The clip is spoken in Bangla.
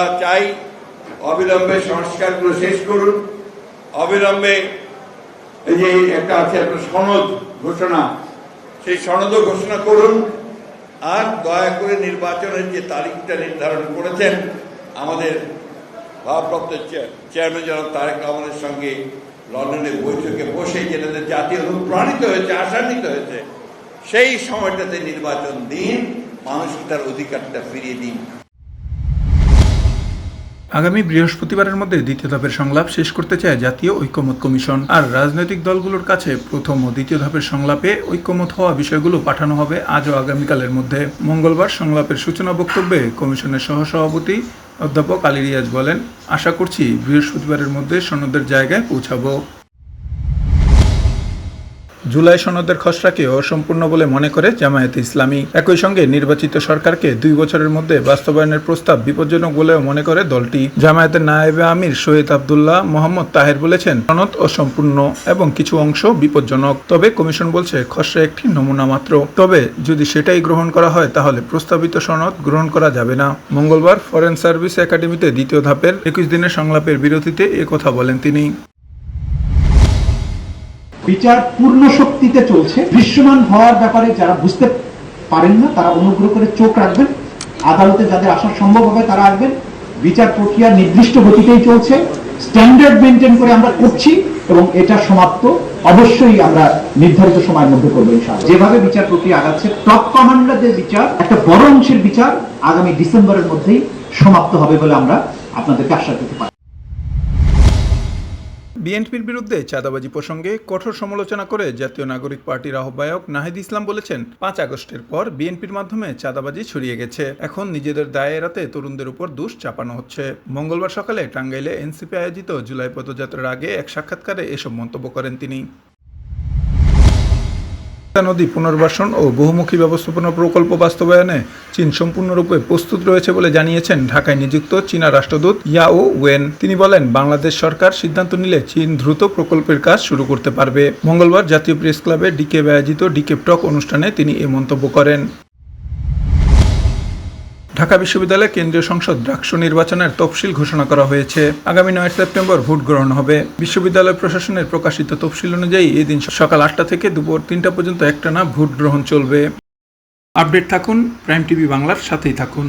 আমরা চাই অবিলম্বে সংস্কারগুলো শেষ করুন, অবিলম্বে এই যে একটা আছে আপনার সনদ ঘোষণা, সেই সনদও ঘোষণা করুন। আর দয়া করে নির্বাচনের যে তারিখটা নির্ধারণ করেছেন আমাদের ভারপ্রাপ্ত চেয়ারম্যান জনাব তারেক রহমানের সঙ্গে লন্ডনের বৈঠকে বসে যেটা জাতীয় অনুপ্রাণিত হয়েছে, আশান্বিত হয়েছে, সেই সময়টাতে নির্বাচন দিন, মানুষকে তার অধিকারটা ফিরিয়ে দিন। আগামী বৃহস্পতিবারের মধ্যে দ্বিতীয় ধাপের সংলাপ শেষ করতে চায় জাতীয় ঐকমত্য কমিশন। আর রাজনৈতিক দলগুলোর কাছে প্রথম ও দ্বিতীয় ধাপের সংলাপে ঐকমত্য হওয়া বিষয়গুলো পাঠানো হবে আজ ও আগামীকালের মধ্যে। মঙ্গলবার সংলাপের সূচনা বক্তব্যে কমিশনের সহসভাপতি অধ্যাপক আলী রিয়াজ বলেন, আশা করছি বৃহস্পতিবারের মধ্যে সনদের জায়গায় পৌঁছাবো। জুলাই সনদের খসড়াকে অসম্পূর্ণ বলে মনে করে জামায়াতে ইসলামী। একই সঙ্গে নির্বাচিত সরকারকে 2 বছরের মধ্যে বাস্তবায়নের প্রস্তাব বিপজ্জনক বলেও মনে করে দলটি। জামায়াতের নায়েবে আমির শহীদ আবদুল্লাহ মোহাম্মদ তাহের বলেছেন, সনদ অসম্পূর্ণ এবং কিছু অংশ বিপজ্জনক। তবে কমিশন বলছে খসড়া একটি নমুনা মাত্র। তবে যদি সেটাই গ্রহণ করা হয় তাহলে প্রস্তাবিত সনদ গ্রহণ করা যাবে না। মঙ্গলবার ফরেন সার্ভিস একাডেমিতে দ্বিতীয় ধাপের 21 দিনের সংলাপের বিরতিতে কথা বলেন তিনি। বিচার পূর্ণ শক্তিতে চলছে। দৃশ্যমান হওয়ার ব্যাপারে যারা বুঝতে পারেন না তারা অনুগ্রহ করে চোখ রাখবেন। আদালতে যাদের আসা সম্ভব হবে তারা আসবেন। বিচার প্রক্রিয়া নির্দিষ্ট গতিতেই চলছে, স্ট্যান্ডার্ড মেনটেন করে আমরা করছি এবং এটা সমাপ্ত অবশ্যই আমরা নির্ধারিত সময়ের মধ্যে করবো ইনশাআল্লাহ। যেভাবে বিচার প্রক্রিয়া আগাচ্ছে, টপ কমান্ডারদের বিচার, একটা বড় অংশের বিচার আগামী ডিসেম্বরের মধ্যেই সমাপ্ত হবে বলে আমরা আপনাদেরকে আশ্বাস দিতে পারি। বিএনপির বিরুদ্ধে চাঁদাবাজি প্রসঙ্গে কঠোর সমালোচনা করে জাতীয় নাগরিক পার্টির আহ্বায়ক নাহিদ ইসলাম বলেছেন, 5 আগস্টের পর বিএনপির মাধ্যমে চাঁদাবাজি ছড়িয়ে গেছে। এখন নিজেদের দায় এড়াতে তরুণদের উপর দোষ চাপানো হচ্ছে। মঙ্গলবার সকালে টাঙ্গাইলে এনসিপি আয়োজিত জুলাই পদযাত্রার আগে এক সাক্ষাৎকারে এসব মন্তব্য করেন তিনি। নদী পুনর্বাসন ও বহুমুখী ব্যবস্থাপনা প্রকল্প বাস্তবায়নে চীন সম্পূর্ণরূপে প্রস্তুত রয়েছে বলে জানিয়েছেন ঢাকায় নিযুক্ত চীনা রাষ্ট্রদূত ইয়াও ওয়েন। তিনি বলেন, বাংলাদেশ সরকার সিদ্ধান্ত নিলে চীন দ্রুত প্রকল্পের কাজ শুরু করতে পারবে। মঙ্গলবার জাতীয় প্রেস ক্লাবে ডিকেব আয়োজিত ডিকেব টক অনুষ্ঠানে তিনি এ মন্তব্য করেন। ঢাকা বিশ্ববিদ্যালয় কেন্দ্রীয় সংসদ ডাকসু নির্বাচনের তফসিল ঘোষণা করা হয়েছে। আগামী 9 সেপ্টেম্বর ভোট গ্রহণ হবে। বিশ্ববিদ্যালয় প্রশাসনের প্রকাশিত তফসিল অনুযায়ী এদিন সকাল 8টা থেকে দুপুর 3টা পর্যন্ত একটানা ভোট গ্রহণ চলবে। আপডেট থাকুন, প্রাইম টিভি বাংলার সাথেই থাকুন।